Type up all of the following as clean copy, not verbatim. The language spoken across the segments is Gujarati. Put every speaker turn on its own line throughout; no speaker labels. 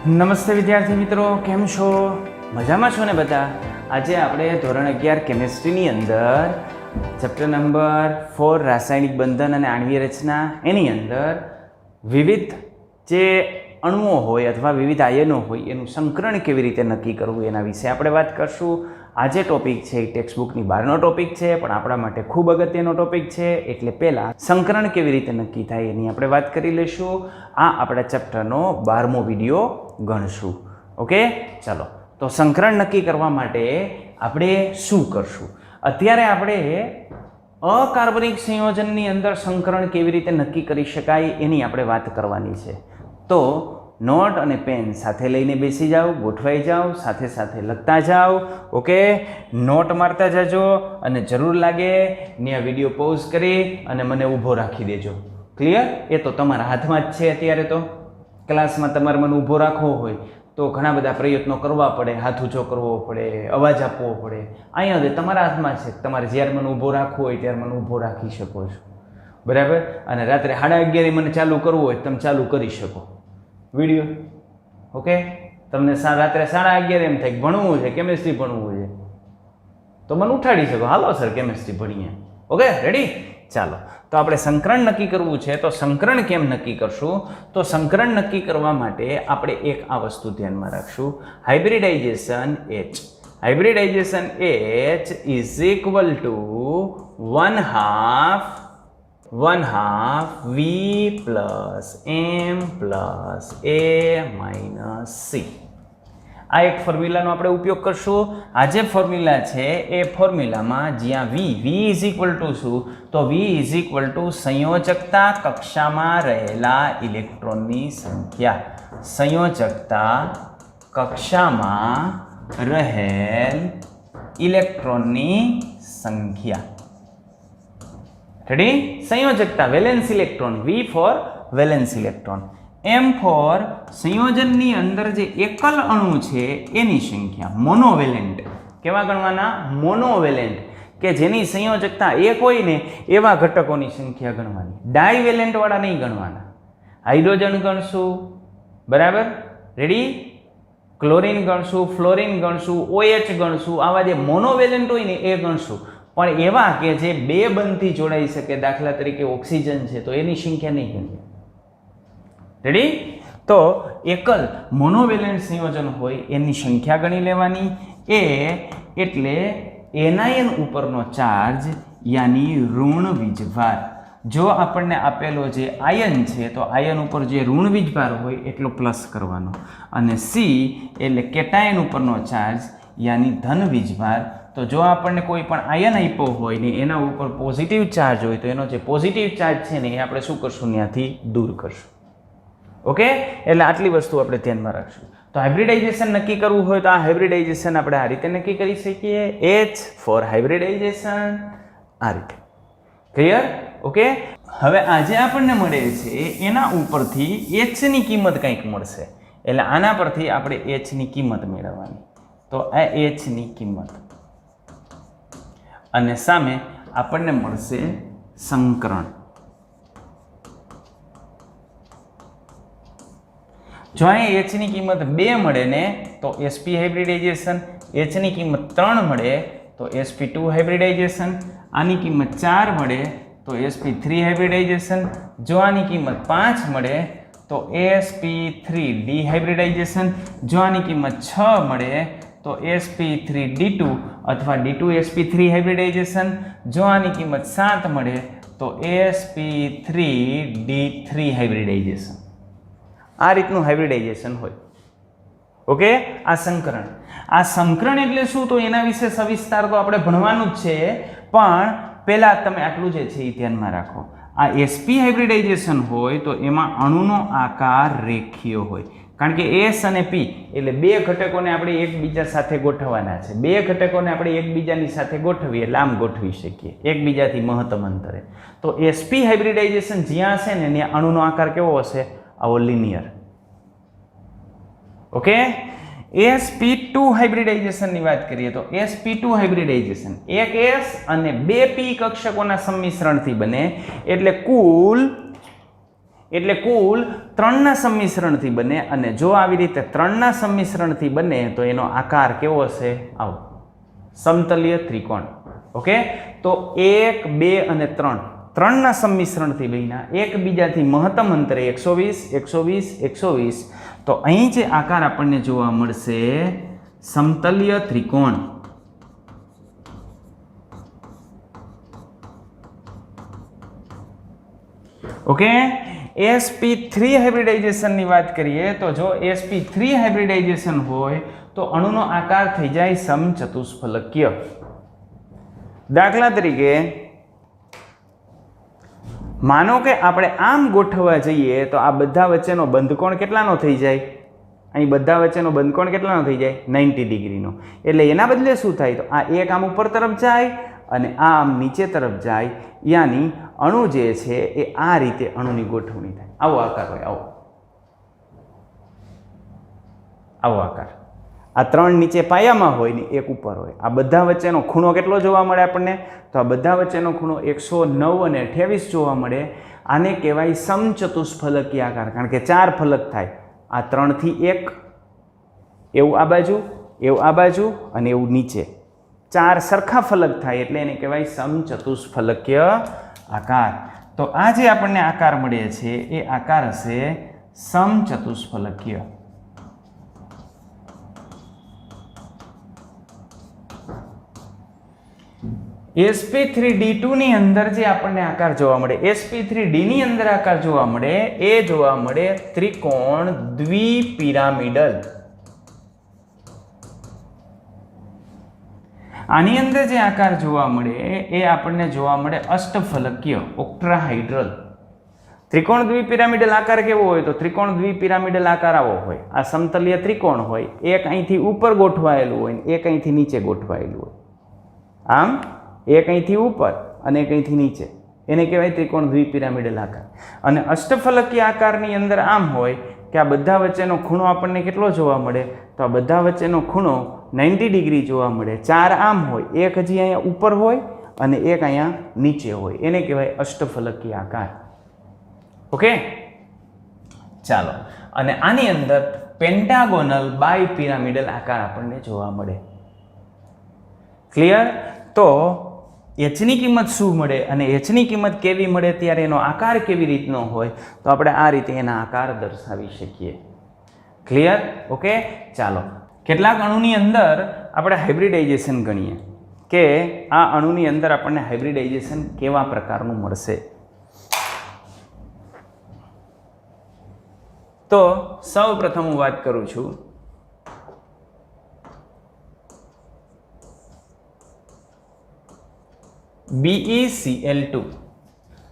નમસ્તે વિદ્યાર્થી મિત્રો, કેમ છો? મજામાં છો ને બધા? આજે આપણે ધોરણ 11 કેમિસ્ટ્રીની અંદર ચેપ્ટર નંબર 4 રાસાયણિક બંધન અને આણ્વીય રચના, એની અંદર વિવિધ જે અણુઓ હોય અથવા વિવિધ આયનો હોય એનું સંકરણ કેવી રીતે નક્કી કરવું એના વિશે આપણે વાત કરશું. આજે ટોપિક છે એ ટેક્સ્ટબુકની બહારનો ટોપિક છે, પણ આપણા માટે ખૂબ અગત્યનો ટોપિક છે. એટલે પહેલાં સંકરણ કેવી રીતે નક્કી થાય એની આપણે વાત કરી લઈશું. આ આપણા ચેપ્ટરનો 12મો વિડીયો ગણશું. ઓકે, ચાલો. તો સંકરણ નક્કી કરવા માટે આપણે શું કરશું? અત્યારે આપણે અકાર્બનિક સંયોજનની અંદર સંકરણ કેવી રીતે નક્કી કરી શકાય એની આપણે વાત કરવાની છે. તો નોટ અને પેન સાથે લઈને બેસી જાઓ, ગોઠવાઈ જાઓ, સાથે સાથે લખતા જાઓ. ઓકે, નોટ મારતા જજો અને જરૂર લાગે ને આ વિડીયો પોઝ કરી અને મને ઊભો રાખી દેજો. ક્લિયર? એ તો તમારા હાથમાં જ છે. અત્યારે તો ક્લાસમાં તમારે મને ઊભો રાખવો હોય તો ઘણા બધા પ્રયત્નો કરવા પડે, હાથ ઊંચો કરવો પડે, અવાજ આપવો પડે. અહીંયા તમારા હાથમાં છે. તમારે જ્યારે મને ઊભો રાખવો હોય ત્યારે મને ઊભો રાખી શકો છો, બરાબર? અને રાત્રે 11:30 મને ચાલુ કરવું હોય તમે ચાલુ કરી શકો વિડીયો. ઓકે, તમને રાત્રે 11:30 એમ થાય ભણવું છે, કેમિસ્ટ્રી ભણવું છે, તો મને ઉઠાડી શકો, હાલો સર કેમિસ્ટ્રી ભણીએ. Okay, ready? ચાલો. તો આપણે સંકરણ નક્કી કરવું છે. તો સંકરણ કેમ નક્કી કરશું? તો સંકરણ નક્કી કરવા માટે આપણે એક આ વસ્તુ ધ્યાનમાં રાખશું. Hybridisation H. Hybridisation H is equal two 1/2 V plus M plus A minus C. આ એક ફોર્મ્યુલાનો આપણે ઉપયોગ કરશું. આ જે ફોર્મ્યુલા છે એ ફોર્મ્યુલામાં જ્યાં V ઇઝ ઇક્વલ ટુ શું? તો V ઇઝ ઇક્વલ ટુ સંયોજકતા કક્ષામાં રહેલા ઇલેક્ટ્રોનની સંખ્યા. સંયોજકતા કક્ષામાં રહેલ ઇલેક્ટ્રોનની સંખ્યા. રેડી? સંયોજકતા valence electron, V for valence electron, M for સંયોજનની અંદર જે એકલ અણુ છે એની સંખ્યા. મોનોવેલેન્ટ કેવા ગણવાના? મોનોવેલેન્ટ, કે જેની સંયોજકતા એક હોય ને એવા ઘટકોની સંખ્યા ગણવાની. ડાયવેલેન્ટ વાળા નહીં ગણવાના. હાઇડ્રોજન ગણશું, બરાબર? રેડી? ક્લોરીન ગણશું, ફ્લોરીન ગણશું, OH ગણશું. આવા જે મોનોવેલેન્ટ હોય ને એ ગણશું. પણ એવા કે જે બે બંધથી જોડાઈ શકે, દાખલા તરીકે ઓક્સિજન છે, તો એની સંખ્યા નહીં ગણીએ. રેડી? તો એકલ મોનોવેલેન્ટ સંયોજન હોય એની સંખ્યા ગણી લેવાની. એ એટલે એનાયન ઉપરનો ચાર્જ, યાની ઋણ વીજભાર. જો આપણને આપેલો જે આયન છે તો આયન ઉપર જે ઋણ વીજભાર હોય એટલો પ્લસ કરવાનો. અને C એટલે કેટાયન ઉપરનો ચાર્જ, યાની ધન વીજભાર. તો જો આપણને કોઈ પણ આયન આપ્યો હોય ને એના ઉપર પોઝિટિવ ચાર્જ હોય તો એનો જે પોઝિટિવ ચાર્જ છે ને એ આપણે શું કરશું? ત્યાંથી દૂર કરશું. ઓકે, એટલે આટલી વસ્તુ આપણે ધ્યાનમાં રાખશું. તો હાઇબ્રિડાઇઝેશન નક્કી કરવું હોય તો આ હાઇબ્રિડાઇઝેશન આપણે આ રીતે નક્કી કરી શકીએ. H ફોર હાઇબ્રિડાઇઝેશન, આ રીતે. ક્લિયર? ઓકે, હવે આજે આપણને મળે છે એના ઉપરથી H ની કિંમત કંઈક મળશે. એટલે આના પરથી આપણે H ની કિંમત મેળવવાની. તો આ H ની કિંમત અને સામે આપણને મળશે સંકરણ. જો અહીં H ની કિંમત 2 મળે ને તો sp હાઇબ્રિડાઇઝેશન, H ની કિંમત 3 મળે તો sp2 હાઇબ્રિડાઇઝેશન, આની કિંમત 4 મળે તો sp3 હાઇબ્રિડાઇઝેશન, જો આની કિંમત 5 મળે તો sp3 ડિહાઇબ્રિડાઇઝેશન, જો આની કિંમત 6 મળે તો sp3d2 અથવા d2 sp3 હાઇબ્રિડાઇઝેશન, જો આની કિંમત 7 મળે તો sp3d3 હાઇબ્રિડાઇઝેશન. આ રીતનું હાઇબ્રિડાઇઝેશન હોય. ઓકે, આ સંકરણ. આ સંકરણ એટલે શું? તો એના વિશે સવિસ્તાર તો આપણે ભણવાનું જ છે, પણ પહેલા તમે આટલું જે છે એ ધ્યાનમાં રાખો. આ sp હાઇબ્રિડાઇઝેશન હોય તો એમાં અણુનો આકાર રેખીય હોય. કારણ કે S અને P એટલે બે ઘટકોને આપણે એકબીજા સાથે ગોઠવવાના છે. બે ઘટકોને આપણે એકબીજાની સાથે ગોઠવીએ એટલે આમ ગોઠવી શકીએ, એકબીજાથી મહત્તમ અંતરે. તો sp હાઇબ્રિડાઇઝેશન જ્યાં હશે ને ત્યાં અણુનો આકાર કેવો હશે? આવો લિનિયર. ઓકે, sp2 હાઇબ્રિડાઇઝેશનની વાત કરીએ તો sp2 હાઇબ્રિડાઇઝેશન એક S અને બે P કક્ષકોના સંમિશ્રણથી બને. એટલે કુલ એટલે કુલ 3ના સંમિશ્રણથી બને, અને જો આવી રીતે 3ના સંમિશ્રણથી બને તો એનો આકાર કેવો હશે? આવો સમતલીય ત્રિકોણ. ઓકે, તો 1, 2 અને 3ના સંમિશ્રણથી બન્યા, એકબીજાથી મહત્તમ અંતરે 120, 120, 120. તો અહીં જે આકાર આપણને જોવા મળશે સમતલીય ત્રિકોણ. ઓકે, sp3 હાઇબ્રિડાઇઝેશનની વાત કરીએ તો જો sp3 હાઇબ્રિડાઇઝેશન હોય તો અણુનો આકાર થઈ જાય સમચતુષ્ફલકીય. દાખલા તરીકે માનો કે આપણે આમ ગોઠવવા જઈએ તો આ બધા વચ્ચેનો બંધકોણ કેટલાનો થઈ જાય? અહીં બધા વચ્ચેનો બંધકોણ કેટલાનો થઈ જાય? 90 ડિગ્રીનો. એટલે એના બદલે શું થાય? તો આ એક આમ ઉપર તરફ જાય અને આ આમ નીચે તરફ જાય, યાની અણુ જે છે એ આ રીતે અણુની ગોઠવણી થાય. આવો આકાર હોય, આવો આકાર. આ 3 નીચે પાયામાં હોય ને એક ઉપર હોય. આ બધા વચ્ચેનો ખૂણો કેટલો જોવા મળે આપણને? તો આ બધા વચ્ચેનો ખૂણો 109 અને 28 જોવા મળે. આને કહેવાય સમચતુષ્ફલકીય આકાર, કારણ કે 4 ફલક થાય. આ 3 થી 1, એવું આ બાજુ, એવું આ બાજુ અને એવું નીચે. 4 સરખા ફલક થાય એટલે એને કહેવાય સમચતુષ્ફલકીય આકાર. તો આ જે આપણને આકાર મળે છે એ આકાર હશે સમચતુષ્ફલકીય. sp3d2 ની અંદર જે આપણને આકાર જોવા મળે, sp3d ની અંદર આકાર જોવા મળે, એ જોવા મળે ત્રિકોણ દ્વિપિરામિડલ. આની અંદર જે આકાર જોવા મળે એ આપણને જોવા મળે અષ્ટફલકીય, ઓક્ટ્રાહાઇડ્રલ. ત્રિકોણ દ્વિપિરામિડલ આકાર કેવો હોય? તો ત્રિકોણ દ્વિપિરામિડલ આકાર આવો હોય. આ સમતલીય ત્રિકોણ હોય, એક અહીંથી ઉપર ગોઠવાયેલું હોય ને એક અહીંથી નીચે ગોઠવાયેલું હોય. આમ એક અહીંથી ઉપર અને એક અહીંથી નીચે, એને કહેવાય ત્રિકોણ દ્વિપિરામિડલ આકાર. અને અષ્ટફલકીય આકારની અંદર આમ હોય કે આ બધા વચ્ચેનો ખૂણો આપણને કેટલો જોવા મળે? તો આ બધા વચ્ચેનો ખૂણો 90 ડિગ્રી જોવા મળે. 4 આમ હોય, એક હજી અહીંયા ઉપર હોય અને એક અહીંયા નીચે હોય, એને કહેવાય અષ્ટફલકીય આકાર. ઓકે, ચાલો. અને આની અંદર પેન્ટાગોનલ બાયપિરામિડલ આકાર આપણને જોવા મળે. ક્લિયર? તો એચની કિંમત શું મળે અને એચની કિંમત કેવી મળે ત્યારે એનો આકાર કેવી રીતનો હોય? તો આપણે આ રીતે એના આકાર દર્શાવી શકીએ. ક્લિયર? ઓકે, ચાલો. કેટલાક અણુની અંદર આપણે હાઇબ્રિડાઇઝેશન ગણીએ કે આ અણુની અંદર આપણને હાઇબ્રિડાઇઝેશન કેવા પ્રકારનું મળશે. તો સૌ પ્રથમ હું વાત કરું છું BeCl2.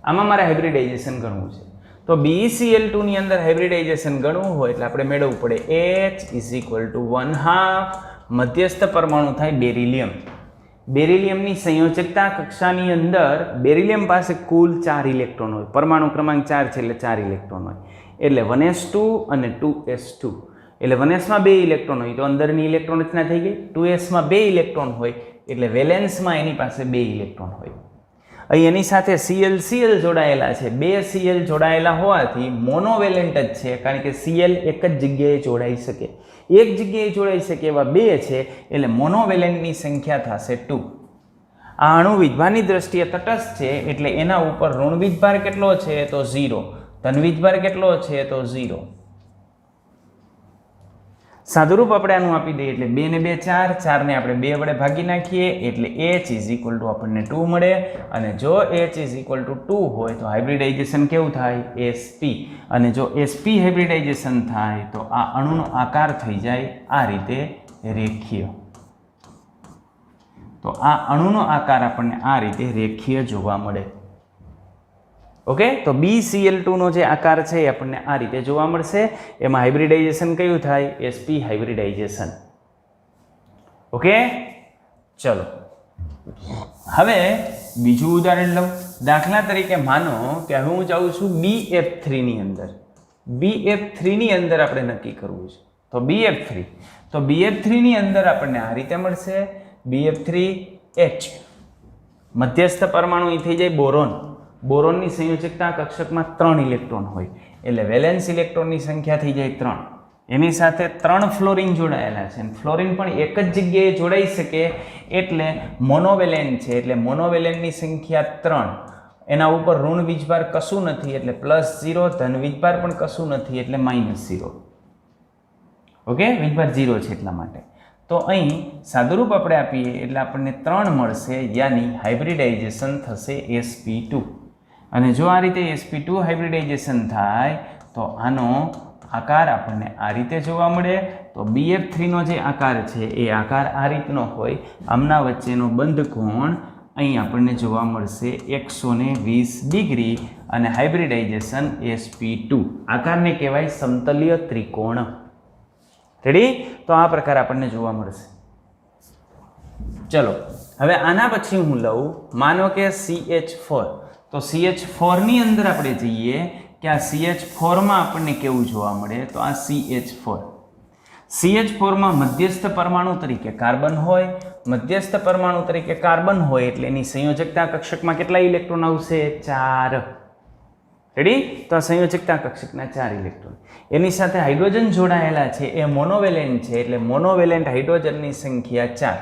આમાં મારે હાઇબ્રિડાઇઝેશન ગણવું છે. તો BeCl2 ની અંદર હાઇબ્રિડાઇઝેશન ગણવું હોય એટલે આપણે મેળવવું પડે H = 1/2 મધ્યસ્થ પરમાણુ થાય બેરિલિયમ. બેરિલિયમની સંયોજકતા કક્ષાની અંદર બેરિલિયમ પાસે કુલ 4 ઇલેક્ટ્રોન હોય. પરમાણુ ક્રમાંક 4 છે એટલે 4 ઇલેક્ટ્રોન હોય. એટલે 1s2 અને 2s2. એટલે 1s માં 2 ઇલેક્ટ્રોન હોય તો અંદરની ઇલેક્ટ્રોન રચના થઈ ગઈ. 2s માં 2 ઇલેક્ટ્રોન હોય એટલે વેલેન્સમાં એની પાસે 2 ઇલેક્ટ્રોન હોય. અહીં એની સાથે Cl જોડાયેલા છે. 2 Cl જોડાયેલા હોવાથી મોનોવેલેન્ટ જ છે, કારણ કે Cl એક જ જગ્યાએ જોડાઈ શકે. એક જગ્યાએ જોડાઈ શકે એવા 2 છે એટલે મોનોવેલેન્ટની સંખ્યા થશે 2. આ અણુ વીજભારની દ્રષ્ટિએ તટસ્થ છે એટલે એના ઉપર ઋણ વીજભાર કેટલો છે? તો 0. ધન વીજભાર કેટલો છે? તો 0. સાદુરૂપ આપણે આનું આપી દઈએ એટલે 2 ને 2 4, 4 ને આપણે 2 વડે ભાગી નાખીએ એટલે H = આપણને 2 મળે. અને જો H = 2 હોય તો હાઇબ્રિડાઇઝેશન કેવું થાય? sp. અને જો sp હાઇબ્રિડાઇઝેશન થાય તો આ અણુનો આકાર થઈ જાય આ રીતે રેખીય. તો આ અણુનો આકાર આપણને આ રીતે રેખીય જોવા મળે. ઓકે, તો BeCl2 નો જે આકાર છે એ આપણને આ રીતે જોવા મળશે. એમાં હાઇબ્રિડાઇઝેશન કયું થાય? sp hybridisation. ઓકે, ચલો હવે બીજું ઉદાહરણ લઉં. દાખલા તરીકે માનો કે હવે હું જાઉં છું BF3 ની અંદર. BF3 ની અંદર આપણે નક્કી કરવું છે. તો BF3 ની અંદર આપણને આ રીતે મળશે BF3H. મધ્યસ્થ પરમાણુ એ થઈ જાય બોરોન. બોરોનની સંયોજકતા કક્ષકમાં 3 ઇલેક્ટ્રોન હોય એટલે વેલેન્સ ઇલેક્ટ્રોનની સંખ્યા થઈ જાય 3. એની સાથે 3 ફ્લોરિન જોડાયેલા છે અને ફ્લોરિન પણ એક જ જગ્યાએ જોડાઈ શકે એટલે મોનોવેલેન્ટ છે એટલે મોનોવેલેન્ટની સંખ્યા 3. એના ઉપર ઋણ વીજભાર કશું નથી એટલે +0, ધન વીજભાર પણ કશું નથી એટલે -0. ઓકે, વીજભાર 0 છે એટલા માટે. તો અહીં સાદુરૂપ આપણે આપીએ એટલે આપણને 3 મળશે, યાની હાઇબ્રિડાઇઝેશન થશે sp2. અને જો આ રીતે sp2 હાઇબ્રિડાઇઝેશન થાય તો આનો આકાર આપણને આ રીતે જોવા મળે. તો BF3 નો જે આકાર છે એ આકાર આ રીતનો હોય. આમના વચ્ચેનો બંધ કોણ અહીં આપણને જોવા મળશે 120 ડિગ્રી અને હાઇબ્રિડાઇઝેશન sp2. આકારને કહેવાય સમતલીય ત્રિકોણ. રેડી? તો આ પ્રકાર આપણને જોવા મળશે. ચલો હવે આના પછી હું લઉં, માનો કે CH4. તો CH4 ની અંદર આપણે જઈએ કે આ CH4 માં આપણને કેવું જોવા મળે. તો આ CH4 માં મધ્યસ્થ પરમાણુ તરીકે કાર્બન હોય. મધ્યસ્થ પરમાણુ તરીકે કાર્બન હોય એટલે એની સંયોજકતા કક્ષકમાં કેટલા ઇલેક્ટ્રોન આવશે? 4. રેડી? તો આ સંયોજકતા કક્ષકના 4 ઇલેક્ટ્રોન. એની સાથે હાઇડ્રોજન જોડાયેલા છે એ મોનોવેલેન્ટ છે એટલે મોનોવેલેન્ટ હાઇડ્રોજનની સંખ્યા 4.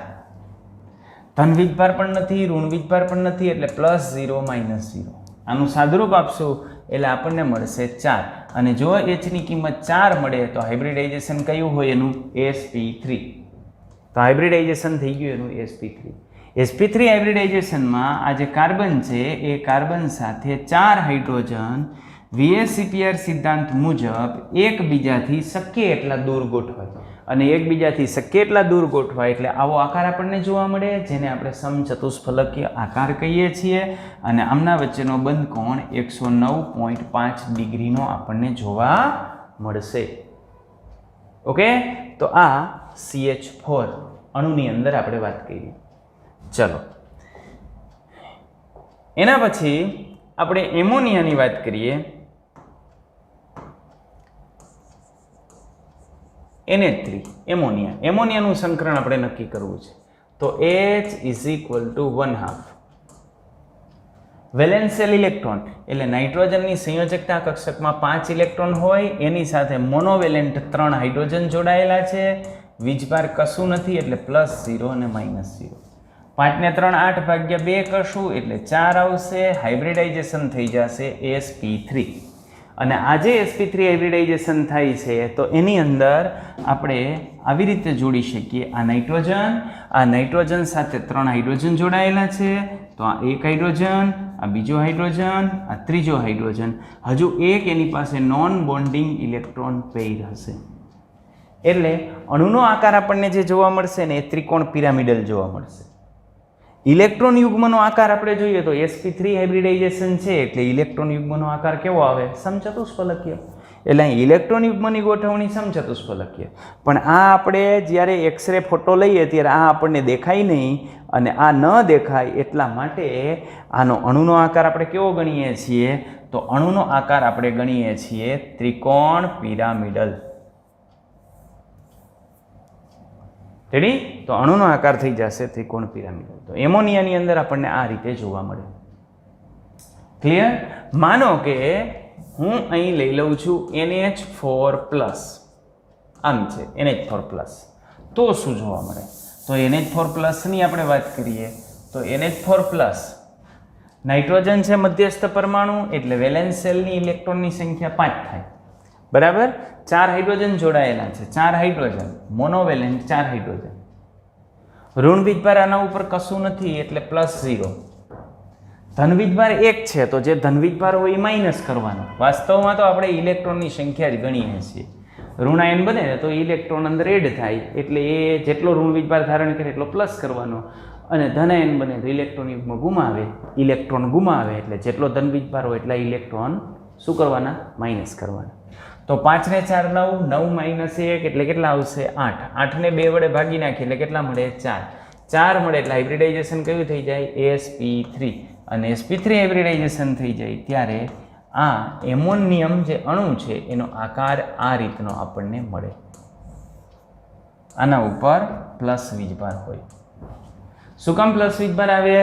ધન વીજભાર પણ નથી, ઋણ વીજભાર પણ નથી એટલે +0 -0. આનું સાદુરૂપ આપશું એટલે આપણને મળશે 4. અને જો H ની કિંમત 4 મળે તો હાઇબ્રિડાઇઝેશન કયું હોય એનું? sp3. તો હાઇબ્રિડાઇઝેશન થઈ ગયું એનું sp3. sp3 હાઇબ્રિડાઇઝેશનમાં આ જે કાર્બન છે એ કાર્બન સાથે 4 હાઇડ્રોજન VSEPR સિદ્ધાંત મુજબ એકબીજાથી શક્ય એટલા દૂર ગોઠવાય. અને એકબીજાથી શક્ય એટલા દૂર ગોઠવાય એટલે આવો આકાર આપણને જોવા મળે, જેને આપણે સમચતુષ્ફલકીય આકાર કહીએ છીએ. અને આમના વચ્ચેનો બંધ કોણ 109.5 ડિગ્રીનો આપણને જોવા મળશે. ઓકે, તો આ CH4 અણુની અંદર આપણે વાત કરી. ચલો એના પછી આપણે એમોનિયાની વાત કરીએ. NH3 એમોનિયાનું સંકરણ આપણે નક્કી કરવું છે. તો H = 1/2 વેલેન્શિયલ ઇલેક્ટ્રોન એટલે નાઇટ્રોજનની સંયોજકતા કક્ષકમાં 5 ઇલેક્ટ્રોન હોય. એની સાથે મોનોવેલેન્ટ 3 હાઇડ્રોજન જોડાયેલા છે. વીજભાર કશું નથી એટલે +0 અને -0. 5 ને 3 8/2 કરશું એટલે 4 આવશે. હાઇબ્રિડાઇઝેશન થઈ જશે sp3. અને આ જે sp3 હાઇબ્રિડાઇઝેશન થાય છે તો એની અંદર આપણે આવી રીતે જોડી શકીએ. આ નાઇટ્રોજન સાથે 3 હાઇડ્રોજન જોડાયેલા છે. તો આ એક હાઇડ્રોજન, આ બીજો હાઇડ્રોજન, આ ત્રીજો હાઇડ્રોજન. હજુ એક એની પાસે નોન બોન્ડિંગ ઇલેક્ટ્રોન પેઇર હશે. એટલે અણુનો આકાર આપણને જે જોવા મળશે ને એ ત્રિકોણ પિરામિડલ જોવા મળશે. ઇલેક્ટ્રોન યુગ્મનો આકાર આપણે જોઈએ તો sp3 હાઇબ્રિડાઇઝેશન છે એટલે ઇલેક્ટ્રોન યુગ્મનો આકાર કેવો આવે? સમચતુષ્ફલકીય. એટલે અહીં ઇલેક્ટ્રોન યુગ્મની ગોઠવણી સમચતુષ્ફલકીય. પણ આ આપણે જ્યારે એક્સરે ફોટો લઈએ ત્યારે આ આપણને દેખાય નહીં અને આ ન દેખાય એટલા માટે આનો અણુનો આકાર આપણે કેવો ગણીએ છીએ? તો અણુનો આકાર આપણે ગણીએ છીએ ત્રિકોણ પિરામિડલ. રેડી? તો અણુનો આકાર થઈ જશે ત્રિકોણ પિરામિડલ. તો એમોનિયાની અંદર આપણને આ રીતે જોવા મળે. ક્લિયર? માનો કે હું અહીં લઈ લઉં છું NH4+. આમ છે NH4+. તો શું જોવા મળે? તો NH4+ ની આપણે વાત કરીએ તો NH4+ નાઇટ્રોજન છે મધ્યસ્થ પરમાણુ એટલે વેલેન્સ શેલની ઇલેક્ટ્રોનની સંખ્યા 5 થાય. બરાબર? 4 હાઇડ્રોજન જોડાયેલા છે. 4 હાઇડ્રોજન મોનોવેલેન્ટ 4 હાઇડ્રોજન. ઋણ વીજભાર આના ઉપર કશું નથી એટલે +0. ધન વીજભાર 1 છે તો જે ધન વીજભાર હોય એ માઇનસ કરવાનો. વાસ્તવમાં તો આપણે ઇલેક્ટ્રોનની સંખ્યા જ ગણીએ છીએ. ઋણાયન બને તો ઇલેક્ટ્રોન અંદર એડ થાય એટલે એ જેટલો ઋણ વીજભાર ધારણ કરે એટલો પ્લસ કરવાનો. અને ધનાયન બને તો ઇલેક્ટ્રોન ગુમાવે એટલે જેટલો ધન વીજભાર હોય એટલા ઇલેક્ટ્રોન શું કરવાના? માઇનસ કરવાના. તો 5 ને 4 9, 9 - 1 એટલે કેટલા આવશે? 8. 8 ને 2 વડે ભાગી નાખીએ એટલે કેટલા મળે? 4. 4 મળે એટલે હાઇબ્રિડાઇઝેશન કયું થઈ જાય? sp3. અને sp3 હાઇબ્રિડાઇઝેશન થઈ જાય ત્યારે આ એમોનિયમ જે અણુ છે એનો આકાર આ રીતનો આપણને મળે. આના ઉપર પ્લસ વીજભાર હોય. શું કામ પ્લસ વીજભાર આવે?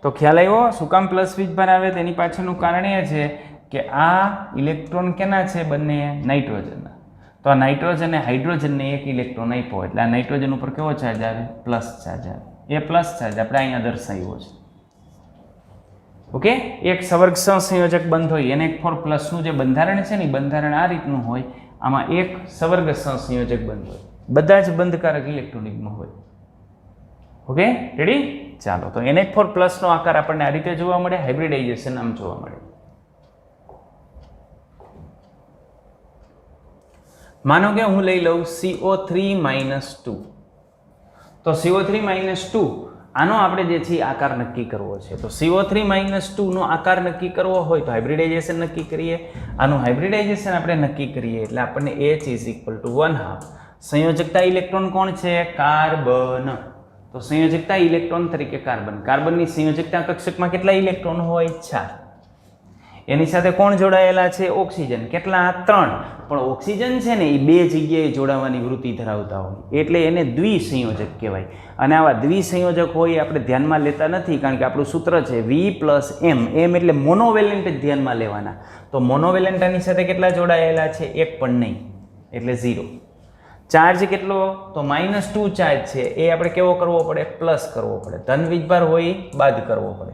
તો ખ્યાલ આવ્યો શું કામ પ્લસ વીજભાર આવે તેની પાછળનું કારણ એ છે કે આ ઇલેક્ટ્રોન કેના છે બંને નાઇટ્રોજનના. તો આ નાઇટ્રોજન અને હાઇડ્રોજનને એક ઇલેક્ટ્રોન આપ્યો એટલે આ નાઇટ્રોજન ઉપર કેવો ચાર્જ આવે પ્લસ ચાર્જ આવે. એ પ્લસ ચાર્જ આપણે અહીંયા દર્શાવ્યો છે. ઓકે એક સવર્ગ સહસંયોજક બંધ હોય એને એક ફોર પ્લસનું જે બંધારણ છે ને બંધારણ આ રીતનું હોય. આમાં એક સવર્ગ સહસંયોજક બંધ હોય બધા જ બંધકારક ઇલેક્ટ્રોનિકમાં હોય. ઓકે રેડી ચાલો તો NH4 પ્લસનો આકાર આપણને આ રીતે જોવા મળે હાઇબ્રિડાઇઝેશન આમ જોવા મળે. માનો કે હું લઈ લઉં CO3-2 તો CO3-2 આનો આપણે જે છે આકાર નક્કી કરવો છે. તો CO3-2 નો આકાર નક્કી કરવો હોય તો હાઇબ્રિડાઇઝેશન નક્કી કરીએ. આનું હાઇબ્રિડાઇઝેશન આપણે નક્કી કરીએ એટલે આપણને H = 1/2 સંયોજકતા ઇલેક્ટ્રોન કોણ છે કાર્બન. તો સંયોજકતા ઇલેક્ટ્રોન તરીકે કાર્બનની સંયોજકતા કક્ષકમાં કેટલા ઇલેક્ટ્રોન હોય 4. એની સાથે કોણ જોડાયેલા છે ઓક્સિજન કેટલા 3. પણ ઓક્સિજન છે ને એ બે જગ્યાએ જોડાવાની વૃત્તિ ધરાવતા હોય એટલે એને દ્વિસંયોજક કહેવાય. અને આવા દ્વિસંયોજક હોય આપણે ધ્યાનમાં લેતા નથી કારણ કે આપણું સૂત્ર છે V+M. M એટલે મોનોવેલેન્ટ જ ધ્યાનમાં લેવાના. તો મોનોવેલેન્ટ આની સાથે કેટલા જોડાયેલા છે એક પણ નહીં એટલે 0. ચાર્જ કેટલો તો -2 ચાર્જ છે એ આપણે કેવો કરવો પડે પ્લસ કરવો પડે. ધન વીજભાર હોય બાદ કરવો પડે.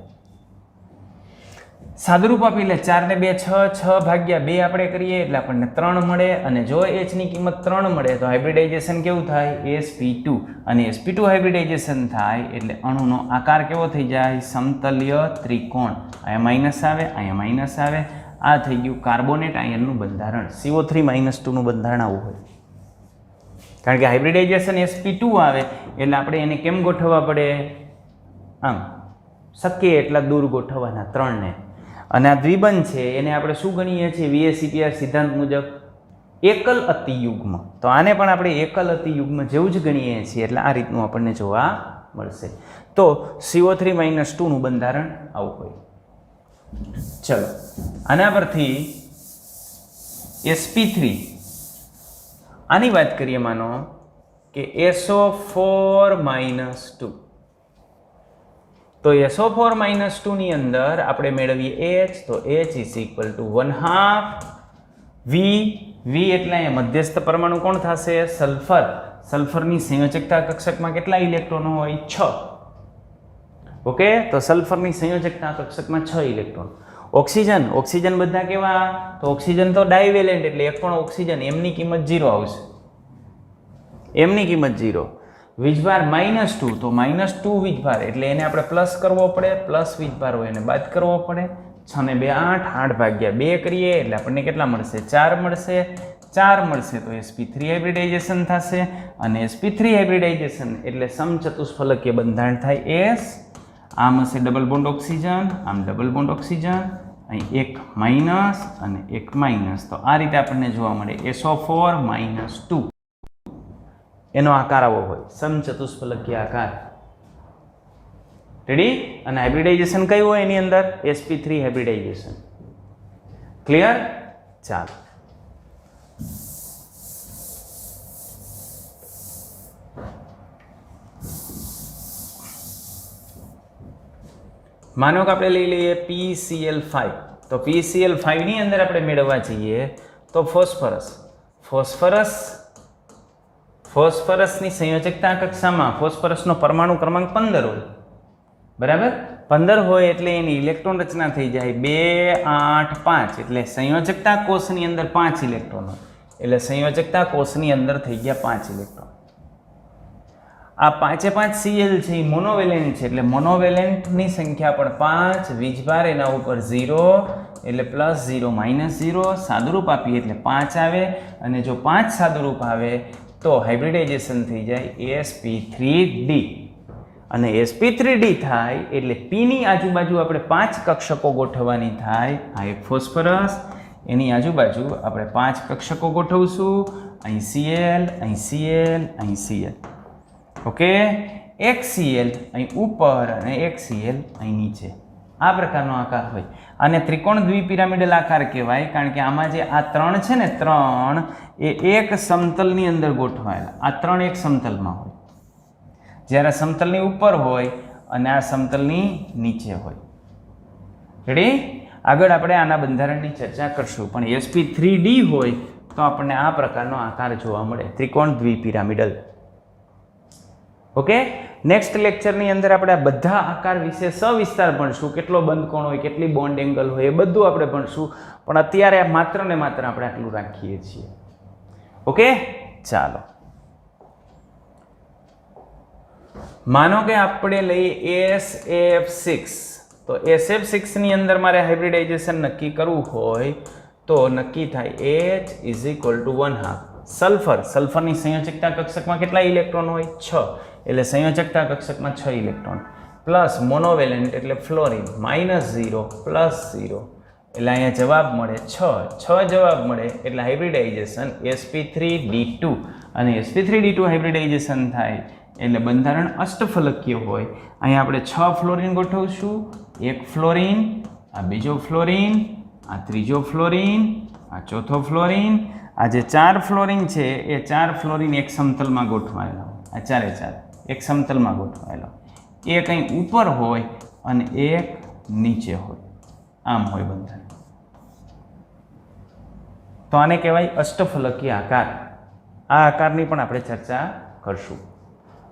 સાદુરૂપ આપી એટલે 4 ને 2 6 6/2 આપણે કરીએ એટલે આપણને 3 મળે. અને જો H ની કિંમત 3 મળે તો હાઇબ્રિડાઇઝેશન કેવું થાય sp2. અને sp2 હાઇબ્રિડાઇઝેશન થાય એટલે અણુનો આકાર કેવો થઈ જાય સમતલ્ય ત્રિકોણ. અહીંયા માઇનસ આવે અહીંયા માઇનસ આવે. આ થઈ ગયું કાર્બોનેટ આયનનું બંધારણ. CO3-2 નું બંધારણ આવું હોય કારણ કે હાઇબ્રિડાઇઝેશન sp2 આવે એટલે આપણે એને કેમ ગોઠવવા પડે આમ શક્ય એટલા દૂર ગોઠવવાના 3 ને. અને આ દ્વિબંધ છે એને આપણે શું ગણીએ છીએ VSEPR સિદ્ધાંત મુજબ એકલ અતિયુગ્મ. તો આને પણ આપણે એકલ અતિયુગ્મ જેવું જ ગણીએ છીએ એટલે આ રીતનું આપણને જોવા મળશે. તો CO3-2 નું બંધારણ આવું હોય. ચલો આના પરથી sp3 આની વાત કરીએ. માનો કે SO4-2 તો SO4-2 ની અંદર આપણે મેળવીએ H. તો H = 1/2 V. V એટલે અહીંયા મધ્યસ્થ પરમાણુ કોણ થશે સલ્ફર. સલ્ફરની સંયોજકતા કક્ષકમાં કેટલા ઇલેક્ટ્રોનો હોય 6. ઓકે તો સલ્ફરની સંયોજકતા કક્ષકમાં 6 ઇલેક્ટ્રોન. ઓક્સિજન બધા કેવા તો ઓક્સિજન તો ડાયવેલેન્ટ એટલે એક પણ ઓક્સિજન એમની કિંમત 0 આવશે. એમની કિંમત 0. વીજભાર -2 તો -2 વીજભાર એટલે એને આપણે પ્લસ કરવો પડે. પ્લસ વીજભાર હોય એને બાદ કરવો પડે. 6 ને 2 8 8/2 કરીએ એટલે આપણને કેટલા મળશે 4 મળશે. 4 મળશે તો sp3 હાઇબ્રિડાઇઝેશન થશે. અને sp3 હાઇબ્રિડાઇઝેશન એટલે સમચતુષ્ફલકીય બંધારણ થાય S. આમ હશે ડબલ બોન્ડ ઓક્સિજન આમ ડબલ બોન્ડ ઓક્સિજન અહીં એક માઇનસ અને એક માઇનસ. તો આ રીતે આપણને જોવા મળે SO4-2 એનો આકાર આવો હોય સમચતુષ્ફલકીય આકાર. રેડી. અને હાઇબ્રિડાઇઝેશન કયું હોય એની અંદર sp3 હાઇબ્રિડાઇઝેશન. ક્લિયર. ચાલો માનો કે આપણે લઈ લઈએ PCl5. તો PCl5 ની અંદર આપણે મેળવવા જઈએ તો ફોસ્ફરસની સંયોજકતા કક્ષામાં ફોસ્ફરસનો પરમાણુ ક્રમાંક 15 હોય. બરાબર 15 હોય એટલે એની ઇલેક્ટ્રોન રચના થઈ જાય 2 8 5 એટલે સંયોજકતા કોષની અંદર 5 ઇલેક્ટ્રોન હોય. એટલે સંયોજકતા કોષની અંદર થઈ ગયા 5 ઇલેક્ટ્રોન. આ 5 Cl છે એ મોનોવેલેન્ટ છે એટલે મોનોવેલેન્ટની સંખ્યા પણ 5. વીજભાર એના ઉપર 0 એટલે +0 -0. સાદુરૂપ આપીએ એટલે 5 આવે. અને જો 5 સાદુરૂપ આવે તો હાઇબ્રિડાઇઝેશન થઈ જાય sp3d. અને sp3d થાય એટલે p ની આજુબાજુ આપણે 5 કક્ષકો ગોઠવવાની થાય. આ એક ફોસ્ફરસ એની આજુબાજુ આપણે 5 કક્ષકો ગોઠવશું. અહીં Cl અહીં Cl અહીં Cl. ઓકે એક Cl અહીં ઉપર અને એક Cl અહીં નીચે. આ પ્રકારનો આકાર હોય. આને ત્રિકોણ દ્વિપિરામિડલ આકાર કહેવાય કારણ કે આમાં જે આ 3 છે ને 3 એ એક સમતલની અંદર ગોઠવાયેલા. આ 3 એક સમતલમાં હોય. જ્યારે સમતલની ઉપર હોય અને આ સમતલની નીચે હોય. રેડી? આગળ આપણે આના બંધારણની ચર્ચા કરશું, પણ sp3d હોય તો આપણને આ પ્રકારનો આકાર જોવા મળે, ત્રિકોણ દ્વિપિરામિડલ. ઓકે, નેક્સ્ટ લેક્ચરની અંદર આપણે આ બધા આકાર વિશે સવિસ્તાર ભણશું. કેટલો બંધ કોણ હોય, કેટલી બોન્ડ એંગલ હોય, એ બધું આપણે ભણશું, પણ અત્યારે માત્ર ને માત્ર આપણે આટલું રાખીએ છીએ. ઓકે, ચાલો. માનો કે આપણે લઈએ SF6, તો SF6 ની અંદર મારે હાઇબ્રિડાઇઝેશન નક્કી કરવું હોય તો નક્કી થાય H = 1/2 સલ્ફર. સલ્ફરની સંયોજકતા કક્ષકમાં કેટલા ઇલેક્ટ્રોન હોય? 6. એટલે સંયોજકતા કક્ષકમાં 6 ઇલેક્ટ્રોન, પ્લસ મોનોવેલેન્ટ એટલે ફ્લોરિન -0 +0, એટલે અહીંયા જવાબ મળે 6 જવાબ મળે. એટલે હાઇબ્રિડાઇઝેશન sp3d2, અને sp3d2 હાઇબ્રિડાઇઝેશન થાય એટલે બંધારણ અષ્ટફલકીય હોય. અહીંયા આપણે 6 ફ્લોરિન ગોઠવશું, એક ફ્લોરિન, આ બીજો ફ્લોરિન, આ ત્રીજો ફ્લોરિન, આ ચોથો ફ્લોરિન. આ જે 4 ફ્લોરિન છે એ 4 ફ્લોરિન એક સમતલમાં ગોઠવાયેલા હોય. આ ચારે 4 એક સમતલમાં ગોઠવાયેલા, એક અહીં ઉપર હોય અને એક નીચે હોય, આમ હોય બંધારણ. તો આને કહેવાય અષ્ટફલકીય આકાર. આ આકારની પણ આપણે ચર્ચા કરશું.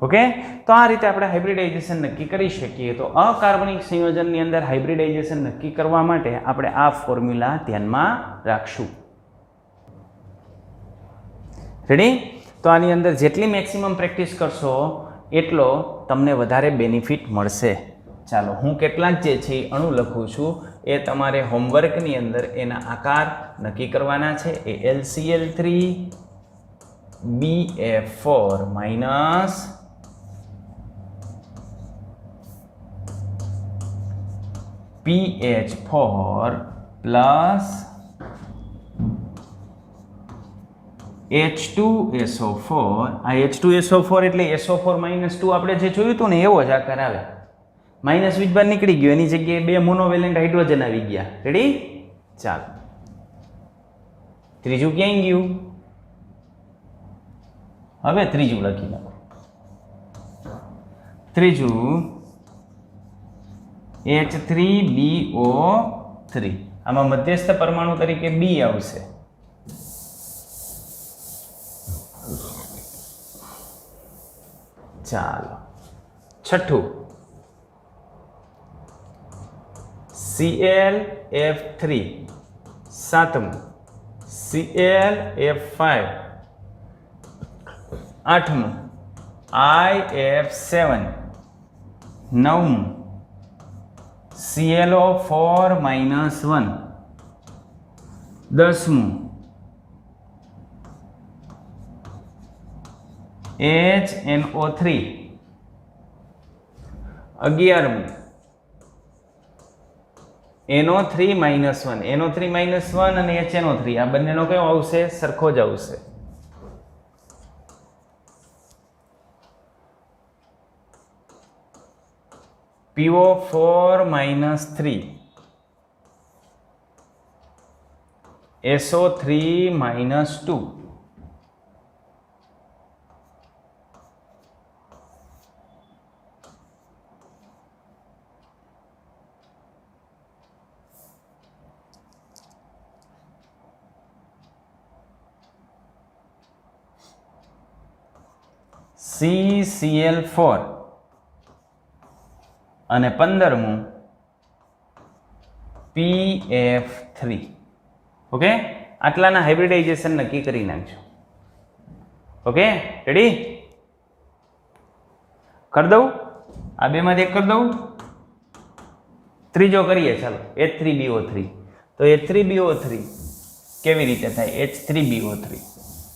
ઓકે, તો આ રીતે આપણે હાઇબ્રિડાઇઝેશન નક્કી કરી શકીએ. તો અકાર્બનિક સંયોજનની અંદર હાઇબ્રિડાઇઝેશન નક્કી કરવા માટે આપણે આ ફોર્મ્યુલા ધ્યાનમાં રાખશું. રેડી? તો આની અંદર જેટલી મેક્સિમમ પ્રેક્ટિસ કરશો એટલો તમને વધારે બેનિફિટ મળશે. ચાલો, હું કેટલાક જે છે અણુ લખું છું, એ તમારે હોમવર્કની અંદર એના આકાર નક્કી કરવાના છે. એ LCl3 BF4 PH4 plus H2SO4. આ H2SO4 એટલે SO4 -2 આપણે જે જોયું હતું ને એવો જ આકાર આવે. માઇનસ વીજભાર નીકળી ગયો, એની જગ્યાએ 2 મોનોવેલેન્ટ હાઇડ્રોજન આવી ગયા. રેડી? ચાલો, ત્રીજું ક્યાંય ગયું? હવે ત્રીજું લખી નાખો. ત્રીજું H3BO3. આમાં મધ્યસ્થ પરમાણુ તરીકે B આવશે. ચાલો, છઠ્ઠું ClF3. સાતમું ClF5. આઠમું IF7. નવમું ClO4 -1. દસમું HNO3. 11મું NO3 -1. NO3 -1 અને HNO3 આ બંનેનો કયો આવશે? સરખો જ આવશે. PO4 -3. SO3 -2. CCl4 અને 15મું PF3. ઓકે, આટલાના હાઇબ્રિડાઇઝેશન નક્કી કરી નાખજો. Okay, ready? કરી દઉં? આ બેમાંથી એક કરી દઉં? ત્રીજો કરીએ. ચાલો, H3BO3. તો H3BO3 કેવી રીતે થાય? H3BO3.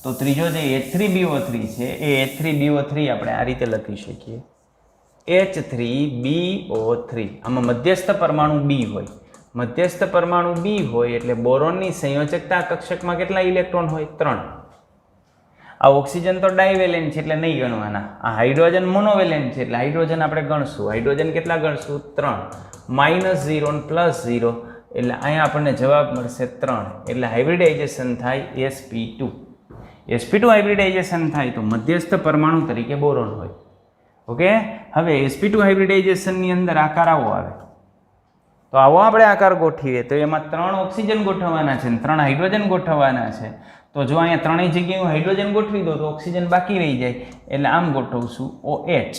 તો ત્રીજો જે H3BO3 છે એ H3BO3 આપણે આ રીતે લખી શકીએ, H3BO3. આમાં મધ્યસ્થ પરમાણુ B હોય. મધ્યસ્થ પરમાણુ B હોય એટલે બોરોનની સંયોજકતા કક્ષકમાં કેટલા ઇલેક્ટ્રોન હોય? 3. આ ઓક્સિજન તો ડાયવેલેન્ટ છે એટલે નહીં ગણવાના. આ હાઇડ્રોજન મોનોવેલેન્ટ છે એટલે હાઇડ્રોજન આપણે ગણશું. હાઇડ્રોજન કેટલા ગણશું? 3. -0 અને +0 એટલે અહીંયા આપણને જવાબ મળશે 3. એટલે હાઇબ્રિડાઇઝેશન થાય sp2. sp2 હાઇબ્રિડાઇઝેશન થાય તો મધ્યસ્થ પરમાણુ તરીકે બોરોન હોય. ઓકે, હવે sp2 હાઇબ્રિડાઇઝેશનની અંદર આકાર આવો આવે, તો આવો આપણે આકાર ગોઠવીએ તો એમાં 3 ઓક્સિજન ગોઠવવાના છે અને 3 હાઇડ્રોજન ગોઠવવાના છે. તો જો અહીંયા ત્રણેય જગ્યાએ હું હાઇડ્રોજન ગોઠવી દઉં તો ઓક્સિજન બાકી રહી જાય, એટલે આમ ગોઠવશું OH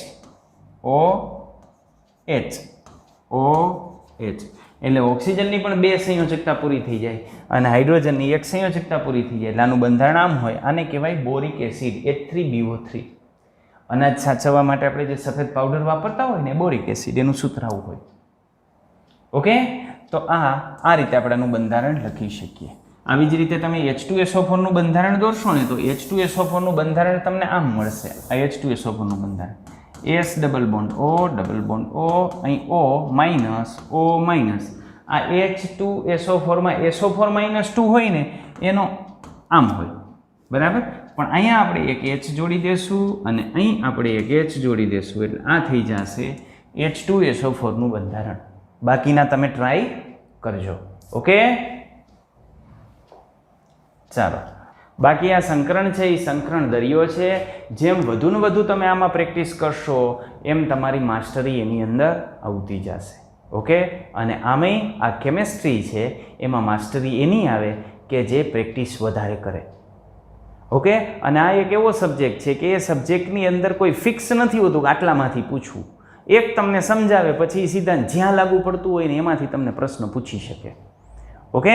એટલે ઓક્સિજનની પણ 2 સંયોજકતા પૂરી થઈ જાય અને હાઇડ્રોજનની 1 સંયોજકતા પૂરી થઈ જાય, એટલે આનું બંધારણ આમ હોય. આને કહેવાય બોરિક એસિડ H3BO3. અનાજ સાચવવા માટે આપણે જે સફેદ પાવડર વાપરતા હોય ને બોરિક એસિડ, એનું સૂત્ર આવું હોય. ઓકે, તો આ રીતે આપણે આનું બંધારણ લખી શકીએ. આવી જ રીતે તમે H2SO4 નું બંધારણ દોરશો ને તો H2SO4 નું બંધારણ તમને આમ મળશે. આ H2SO4 નું બંધારણ S ડબલ બોન્ડ O અહીં O માઇનસ આ H2SO4 માં SO4 -2 હોય ને એનો આમ હોય, બરાબર. પણ અહીંયા આપણે એક H જોડી દેશું અને અહીં આપણે એક H જોડી દેશું, એટલે આ થઈ જશે H2SO4 નું બંધારણ. બાકીના તમે ટ્રાય કરજો. ઓકે, ચાલો. બાકી આ સંકરણ છે એ સંકરણ દરિયો છે. જેમ વધુ ને વધુ તમે આમાં પ્રેક્ટિસ કરશો એમ તમારી માસ્ટરી એની અંદર આવતી જશે. ઓકે, અને આમેય આ કેમેસ્ટ્રી છે એમાં માસ્ટરી એની આવે કે જે પ્રેક્ટિસ વધારે કરે. ઓકે, અને આ એક એવો સબ્જેક્ટ છે કે એ સબ્જેક્ટની અંદર કોઈ ફિક્સ નથી હોતું કે આટલામાંથી પૂછવું. એક તમને સમજાવે પછી સીધા જ્યાં લાગુ પડતું હોય ને એમાંથી તમને પ્રશ્ન પૂછી શકે. ઓકે.